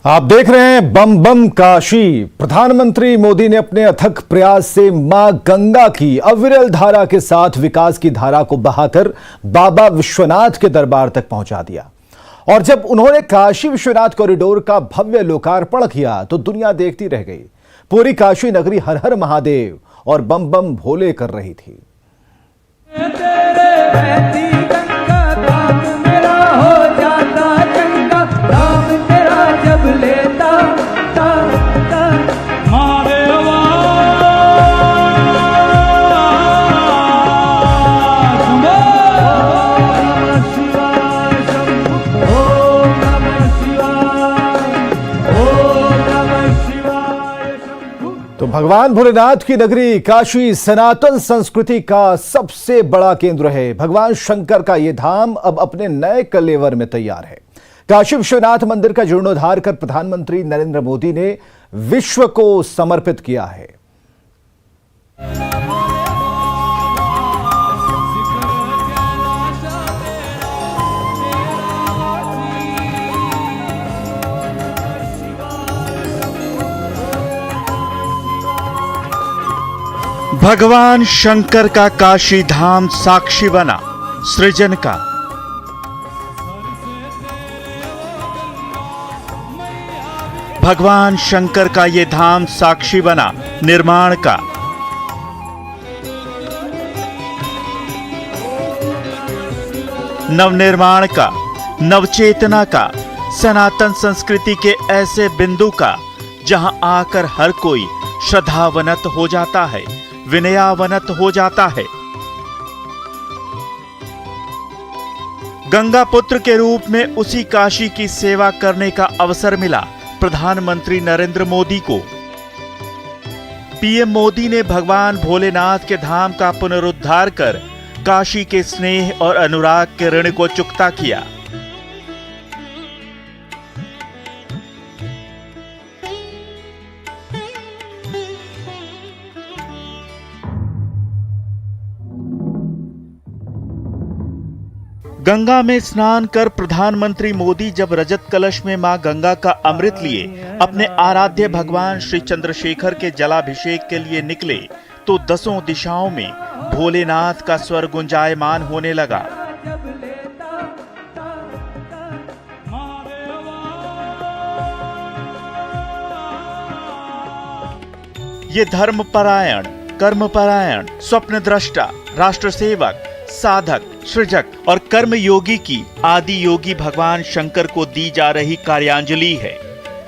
आप देख रहे हैं बम बम काशी। प्रधानमंत्री मोदी ने अपने अथक प्रयास से मां गंगा की अविरल धारा के साथ विकास की धारा को बहाकर बाबा विश्वनाथ के दरबार तक पहुंचा दिया। और जब उन्होंने काशी विश्वनाथ कॉरिडोर का भव्य लोकार्पण किया तो दुनिया देखती रह गई। पूरी काशी नगरी हर हर महादेव और बम बम भोले कर रही थी। तो भगवान भोलेनाथ की नगरी काशी सनातन संस्कृति का सबसे बड़ा केंद्र है। भगवान शंकर का यह धाम अब अपने नए कलेवर में तैयार है। काशी विश्वनाथ मंदिर का जीर्णोद्धार कर प्रधानमंत्री नरेंद्र मोदी ने विश्व को समर्पित किया है। भगवान शंकर का काशी धाम साक्षी बना सृजन का। भगवान शंकर का ये धाम साक्षी बना निर्माण का। नवनिर्माण का, नवचेतना का, सनातन संस्कृति के ऐसे बिंदु का जहां आकर हर कोई श्रद्धावनत हो जाता है, विनयावनत हो जाता है। गंगा पुत्र के रूप में उसी काशी की सेवा करने का अवसर मिला प्रधानमंत्री नरेंद्र मोदी को। पीएम मोदी ने भगवान भोलेनाथ के धाम का पुनरुद्धार कर काशी के स्नेह और अनुराग के ऋण को चुकता किया। गंगा में स्नान कर प्रधानमंत्री मोदी जब रजत कलश में मां गंगा का अमृत लिए अपने आराध्य भगवान श्री चंद्रशेखर के जलाभिषेक के लिए निकले तो दसों दिशाओं में भोलेनाथ का स्वर गुंजायमान होने लगा। ये धर्मपरायण, कर्मपरायण, स्वप्नद्रष्टा, राष्ट्र सेवक, साधक, सृजक और कर्म योगी की आदि योगी भगवान शंकर को दी जा रही कार्यांजलि है।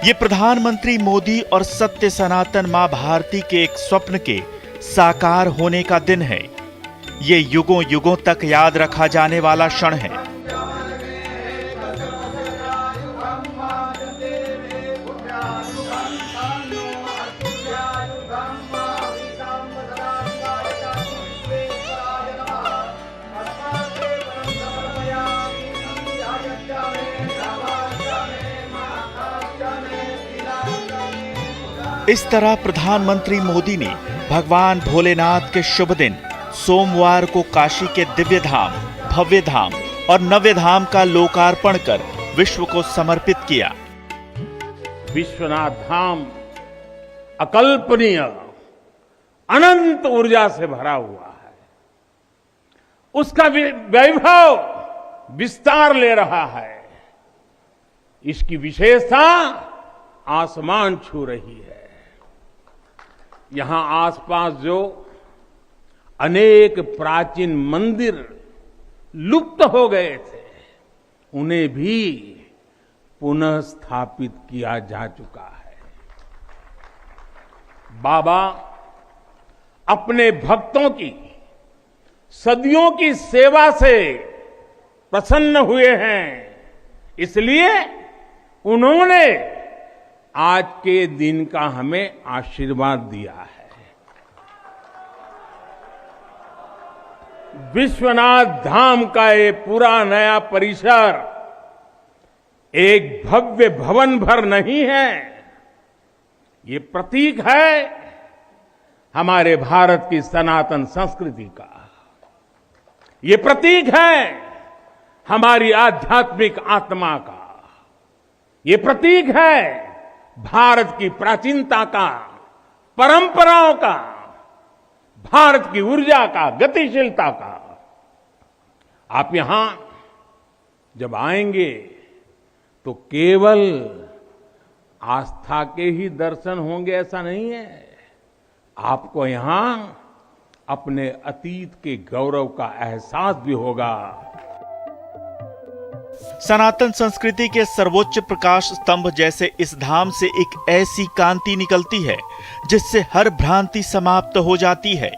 ये प्रधानमंत्री मोदी और सत्य सनातन मां भारती के एक स्वप्न के साकार होने का दिन है। ये युगों युगों तक याद रखा जाने वाला क्षण है। इस तरह प्रधानमंत्री मोदी ने भगवान भोलेनाथ के शुभ दिन सोमवार को काशी के दिव्य धाम, भव्य धाम और नव्य धाम का लोकार्पण कर विश्व को समर्पित किया। विश्वनाथ धाम अकल्पनीय, अनंत ऊर्जा से भरा हुआ है। उसका वैभव विस्तार ले रहा है। इसकी विशेषता आसमान छू रही है। यहां आसपास जो अनेक प्राचीन मंदिर लुप्त हो गए थे, उन्हें भी पुनः स्थापित किया जा चुका है। बाबा अपने भक्तों की सदियों की सेवा से प्रसन्न हुए हैं, इसलिए उन्होंने आज के दिन का हमें आशीर्वाद दिया है। विश्वनाथ धाम का ये पूरा नया परिसर एक भव्य भवन भर नहीं है। ये प्रतीक है हमारे भारत की सनातन संस्कृति का। ये प्रतीक है हमारी आध्यात्मिक आत्मा का। ये प्रतीक है भारत की प्राचीनता का, परंपराओं का, भारत की ऊर्जा का, गतिशीलता का। आप यहां जब आएंगे तो केवल आस्था के ही दर्शन होंगे ऐसा नहीं है, आपको यहां अपने अतीत के गौरव का एहसास भी होगा। सनातन संस्कृति के सर्वोच्च प्रकाश स्तंभ जैसे इस धाम से एक ऐसी कांति निकलती है जिससे हर भ्रांति समाप्त हो जाती है।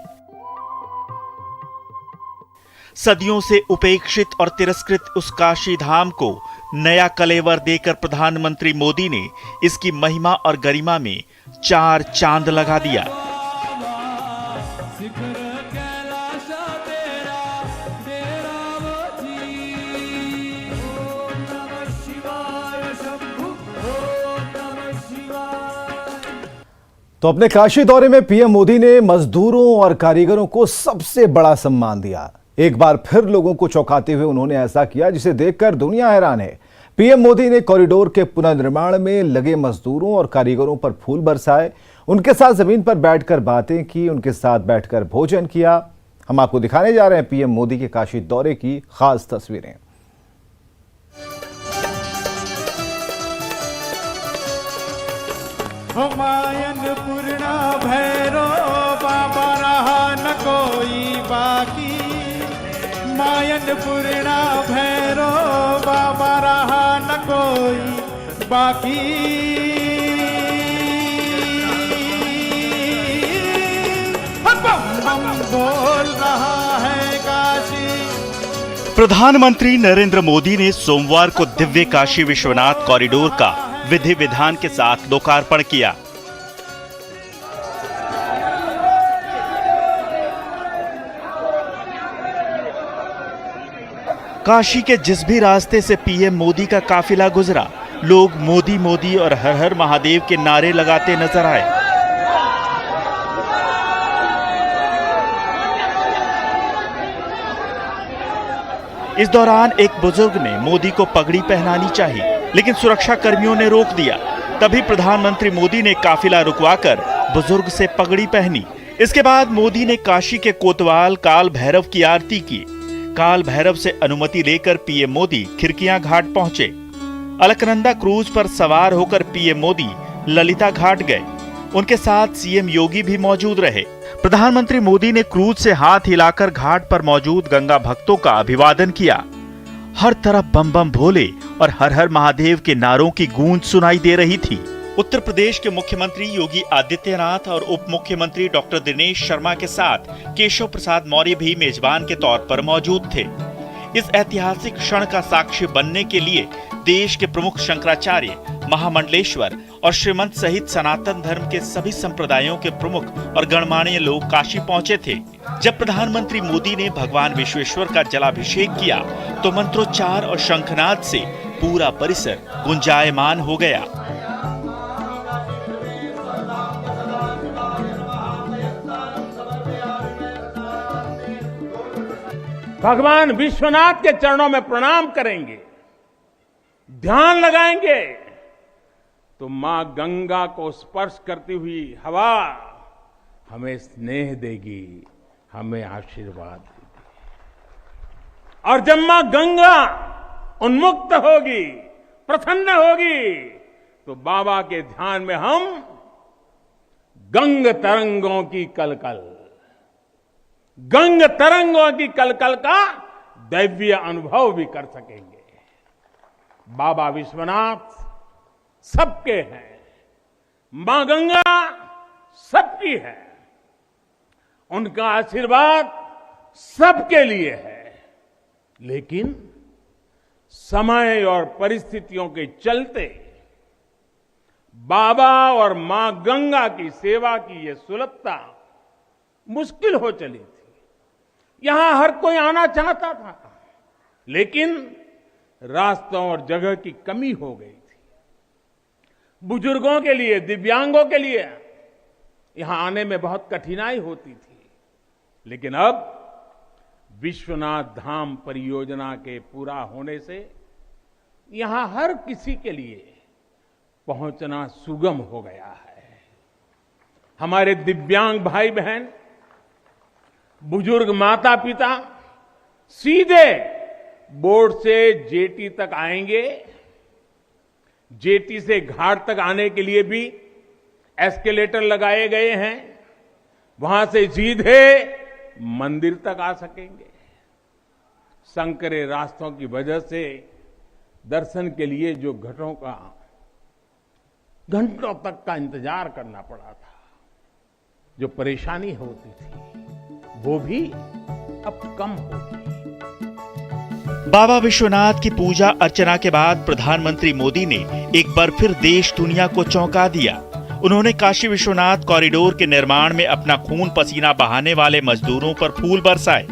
सदियों से उपेक्षित और तिरस्कृत उस काशी धाम को नया कलेवर देकर प्रधानमंत्री मोदी ने इसकी महिमा और गरिमा में 4 चांद लगा दिया। तो अपने काशी दौरे में पीएम मोदी ने मजदूरों और कारीगरों को सबसे बड़ा सम्मान दिया। एक बार फिर लोगों को चौंकाते हुए उन्होंने ऐसा किया जिसे देखकर दुनिया हैरान है। पीएम मोदी ने कॉरिडोर के पुनर्निर्माण में लगे मजदूरों और कारीगरों पर फूल बरसाए, उनके साथ जमीन पर बैठकर बातें की, उनके साथ बैठकर भोजन किया। हम आपको दिखाने जा रहे हैं पीएम मोदी के काशी दौरे की खास तस्वीरें। मायन पूर्णा भैरो बाबा रहा न कोई बाकी, मायन पूर्णा भैरो बाबा रहा न कोई बाकी। हम बोल रहा है काशी। प्रधानमंत्री नरेंद्र मोदी ने सोमवार को दिव्य काशी विश्वनाथ कॉरिडोर का विधि विधान के साथ लोकार्पण किया। काशी के जिस भी रास्ते से पीएम मोदी का काफिला गुजरा, लोग मोदी मोदी और हर हर महादेव के नारे लगाते नजर आए। इस दौरान एक बुजुर्ग ने मोदी को पगड़ी पहनानी चाहिए, लेकिन सुरक्षा कर्मियों ने रोक दिया। तभी प्रधानमंत्री मोदी ने काफिला रुकवाकर बुजुर्ग से पगड़ी पहनी। इसके बाद मोदी ने काशी के कोतवाल काल भैरव की आरती की। काल भैरव से अनुमति लेकर पीएम मोदी खिरकियां घाट पहुंचे। अलकनंदा क्रूज पर सवार होकर पीएम मोदी ललिता घाट गए। उनके साथ सीएम योगी भी मौजूद रहे। प्रधानमंत्री मोदी ने क्रूज से हाथ हिलाकर घाट पर मौजूद गंगा भक्तों का अभिवादन किया। हर तरफ बम बम भोले और हर हर महादेव के नारों की गूंज सुनाई दे रही थी। उत्तर प्रदेश के मुख्यमंत्री योगी आदित्यनाथ और उप मुख्यमंत्री डॉक्टर दिनेश शर्मा के साथ केशव प्रसाद मौर्य भी मेजबान के तौर पर मौजूद थे। इस ऐतिहासिक क्षण का साक्षी बनने के लिए देश के प्रमुख शंकराचार्य, महामंडलेश्वर और श्रीमंत सहित सनातन धर्म के सभी संप्रदायों के प्रमुख और गणमान्य लोग काशी पहुंचे थे। जब प्रधानमंत्री मोदी ने भगवान विश्वेश्वर का जलाभिषेक किया तो मंत्रोच्चार और शंखनाद से पूरा परिसर गुंजायमान हो गया। भगवान विश्वनाथ के चरणों में प्रणाम करेंगे, ध्यान लगाएंगे तो मां गंगा को स्पर्श करती हुई हवा हमें स्नेह देगी, हमें आशीर्वाद देगी। और जब मां गंगा उन्मुक्त होगी, प्रसन्न होगी, तो बाबा के ध्यान में हम गंग तरंगों की कलकल, गंग तरंगों की कलकल का दैवीय अनुभव भी कर सकेंगे। बाबा विश्वनाथ सबके हैं, मां गंगा सबकी है, उनका आशीर्वाद सबके लिए है। लेकिन समय और परिस्थितियों के चलते बाबा और मां गंगा की सेवा की यह सुलभता मुश्किल हो चली थी। यहां हर कोई आना चाहता था, लेकिन रास्तों और जगह की कमी हो गई थी। बुजुर्गों के लिए, दिव्यांगों के लिए यहां आने में बहुत कठिनाई होती थी। लेकिन अब विश्वनाथ धाम परियोजना के पूरा होने से यहां हर किसी के लिए पहुंचना सुगम हो गया है। हमारे दिव्यांग भाई बहन, बुजुर्ग माता पिता सीधे बोर्ड से जेटी तक आएंगे। जेटी से घाट तक आने के लिए भी एस्केलेटर लगाए गए हैं। वहां से सीधे मंदिर तक आ सकेंगे। संकरे रास्तों की वजह से दर्शन के लिए जो घंटों तक का इंतजार करना पड़ा था, जो परेशानी होती थी, वो भी अब कम होगी। बाबा विश्वनाथ की पूजा अर्चना के बाद प्रधानमंत्री मोदी ने एक बार फिर देश दुनिया को चौंका दिया। उन्होंने काशी विश्वनाथ कॉरिडोर के निर्माण में अपना खून पसीना बहाने वाले मजदूरों पर फूल बरसाए।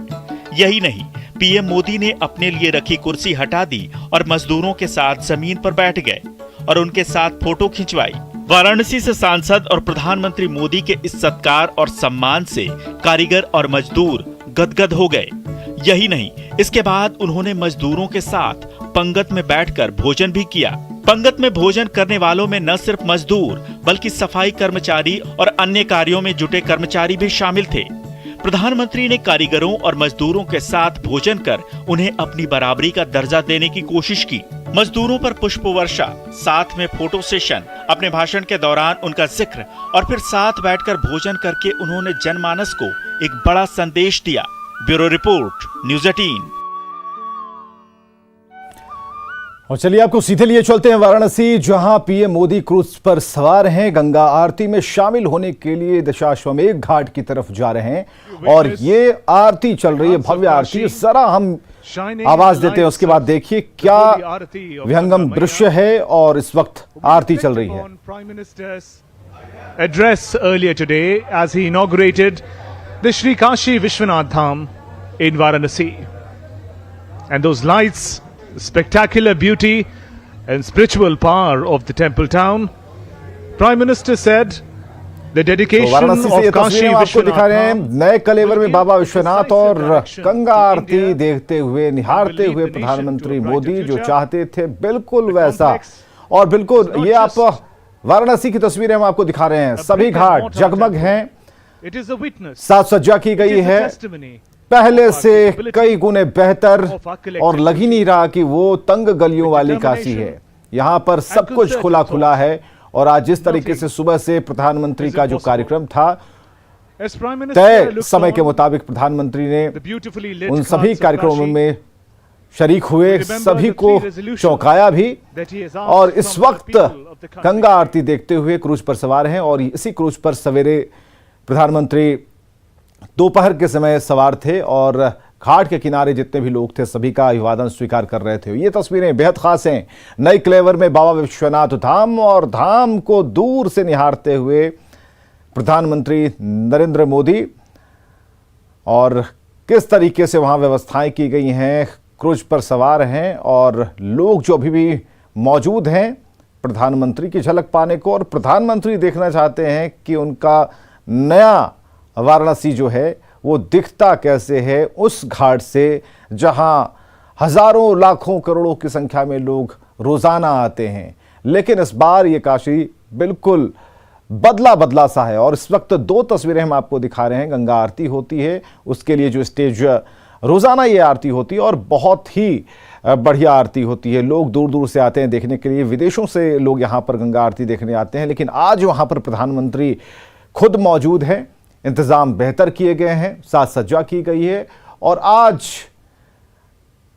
यही नहीं, पीएम मोदी ने अपने लिए रखी कुर्सी हटा दी और मजदूरों के साथ जमीन पर बैठ गए और उनके साथ फोटो खिंचवाई। वाराणसी से सांसद और प्रधानमंत्री मोदी के इस सत्कार और सम्मान से कारीगर और मजदूर गदगद हो गए। यही नहीं, इसके बाद उन्होंने मजदूरों के साथ पंगत में बैठकर भोजन भी किया। पंगत में भोजन करने वालों में न सिर्फ मजदूर बल्कि सफाई कर्मचारी और अन्य कार्यों में जुटे कर्मचारी भी शामिल थे। प्रधानमंत्री ने कारीगरों और मजदूरों के साथ भोजन कर उन्हें अपनी बराबरी का दर्जा देने की कोशिश की। मजदूरों पर पुष्प वर्षा, साथ में फोटो सेशन, अपने भाषण के दौरान उनका जिक्र और फिर साथ बैठकर भोजन करके उन्होंने जनमानस को एक बड़ा संदेश दिया। Bureau report, news 18। और चलिए आपको सीधे लिए चलते हैं वाराणसी, जहां पीएम मोदी क्रूज पर सवार हैं। गंगा आरती में शामिल होने के लिए दशाश्वमेध घाट की तरफ जा रहे हैं और ये आरती चल रही है, भव्य आरती। जरा हम आवाज देते हैं, उसके बाद देखिए क्या विहंगम दृश्य है और इस वक्त आरती चल रही है। Prime Minister's address earlier today as he inaugurated the Shri Kashi Vishwanath Dham in Varanasi. And those lights, spectacular beauty and spiritual power of the temple town. Prime Minister said the dedication Varanasi से ये of Kashi तस्वीरें आपको दिखा रहे हैं, Vishwanath नए कलेवर में बाबा विश्वनाथ और गंगा आरती देखते हुए, निहारते हुए प्रधानमंत्री मोदी जो चाहते थे बिल्कुल वैसा। और बिल्कुल ये आप वाराणसी की तस्वीरें हम आपको दिखा रहे हैं, सभी घाट जगमग हैं, it is a witness, साज सज्जा की गई है पहले से कई गुने बेहतर, और लग ही नहीं रहा कि वो तंग गलियों वाली काशी है। यहाँ पर सब कुछ खुला खुला है और आज जिस तरीके से सुबह से प्रधानमंत्री का जो कार्यक्रम था, तय समय के मुताबिक प्रधानमंत्री ने उन सभी कार्यक्रमों में शरीक हुए, सभी को चौंकाया भी। और इस वक्त गंगा आरती देखते हुए क्रूज पर सवार हैं और इसी क्रूज पर सवेरे प्रधानमंत्री दोपहर के समय सवार थे और घाट के किनारे जितने भी लोग थे सभी का अभिवादन स्वीकार कर रहे थे। ये तस्वीरें बेहद खास हैं, नई क्लेवर में बाबा विश्वनाथ धाम और धाम को दूर से निहारते हुए प्रधानमंत्री नरेंद्र मोदी, और किस तरीके से वहां व्यवस्थाएं की गई हैं, क्रूज पर सवार हैं और लोग जो अभी भी मौजूद हैं प्रधानमंत्री की झलक पाने को, और प्रधानमंत्री देखना चाहते हैं कि उनका नया वाराणसी जो है वो दिखता कैसे है उस घाट से जहां हजारों लाखों करोड़ों की संख्या में लोग रोजाना आते हैं। लेकिन इस बार ये काशी बिल्कुल बदला बदला सा है। और इस वक्त दो तस्वीरें हम आपको दिखा रहे हैं, गंगा आरती होती है, उसके लिए जो स्टेज रोजाना ये आरती होती है और बहुत ही बढ़िया आरती होती है। लोग दूर दूर से आते हैं देखने के लिए, विदेशों से लोग यहाँ पर गंगा आरती देखने आते हैं। लेकिन आज वहाँ पर प्रधानमंत्री खुद मौजूद हैं, इंतजाम बेहतर किए गए हैं, साज सज्जा की गई है और आज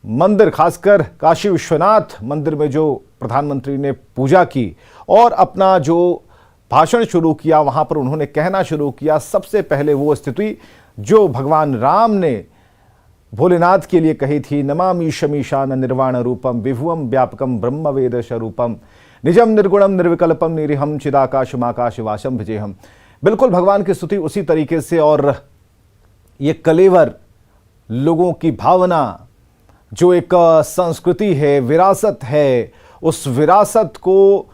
मंदिर, खासकर काशी विश्वनाथ मंदिर में जो प्रधानमंत्री ने पूजा की और अपना जो भाषण शुरू किया, वहां पर उन्होंने कहना शुरू किया सबसे पहले वो स्थिति जो भगवान राम ने भोलेनाथ के लिए कही थी, नमामि शमीशान निर्वाण रूपम विभुवम व्यापकम ब्रह्म वेद स्वरूपम निजम निर्गुणम निर्विकल्पम निरीहम चिदाकाशमाकाश वासम भजेहम। बिल्कुल भगवान की स्तुति उसी तरीके से। और ये कलेवर लोगों की भावना, जो एक संस्कृति है, विरासत है, उस विरासत को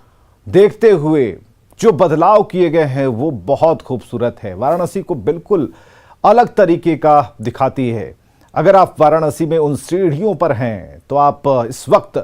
देखते हुए जो बदलाव किए गए हैं वो बहुत खूबसूरत है, वाराणसी को बिल्कुल अलग तरीके का दिखाती है। अगर आप वाराणसी में उन सीढ़ियों पर हैं तो आप इस वक्त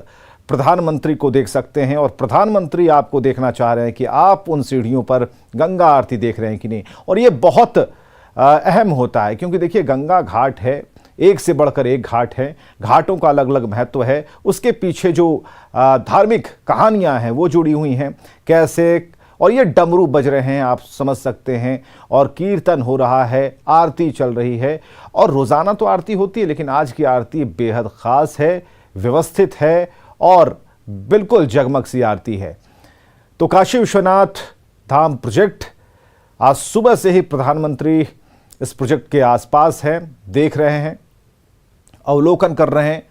प्रधानमंत्री को देख सकते हैं और प्रधानमंत्री आपको देखना चाह रहे हैं कि आप उन सीढ़ियों पर गंगा आरती देख रहे हैं कि नहीं। और ये बहुत अहम होता है क्योंकि देखिए गंगा घाट है, एक से बढ़कर एक घाट है, घाटों का अलग अलग महत्व है, उसके पीछे जो धार्मिक कहानियां हैं वो जुड़ी हुई हैं कैसे। और ये डमरू बज रहे हैं आप समझ सकते हैं, और कीर्तन हो रहा है, आरती चल रही है। और रोज़ाना तो आरती होती है लेकिन आज की आरती बेहद ख़ास है, व्यवस्थित है और बिल्कुल जगमग सी आरती है। तो काशी विश्वनाथ धाम प्रोजेक्ट आज सुबह से ही प्रधानमंत्री इस प्रोजेक्ट के आसपास हैं, देख रहे हैं, अवलोकन कर रहे हैं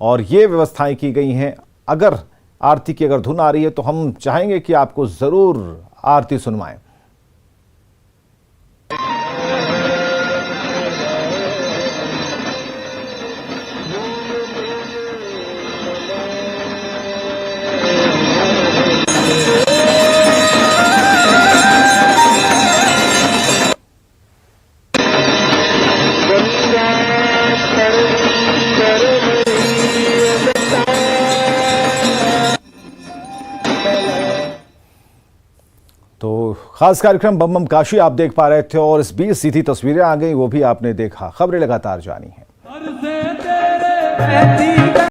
और ये व्यवस्थाएं की गई हैं। अगर आरती की अगर धुन आ रही है तो हम चाहेंगे कि आपको ज़रूर आरती सुनवाएं। तो खास कार्यक्रम बम बम काशी आप देख पा रहे थे और इस बीच सीधी तस्वीरें आ गई, वो भी आपने देखा। खबरें लगातार जानी है।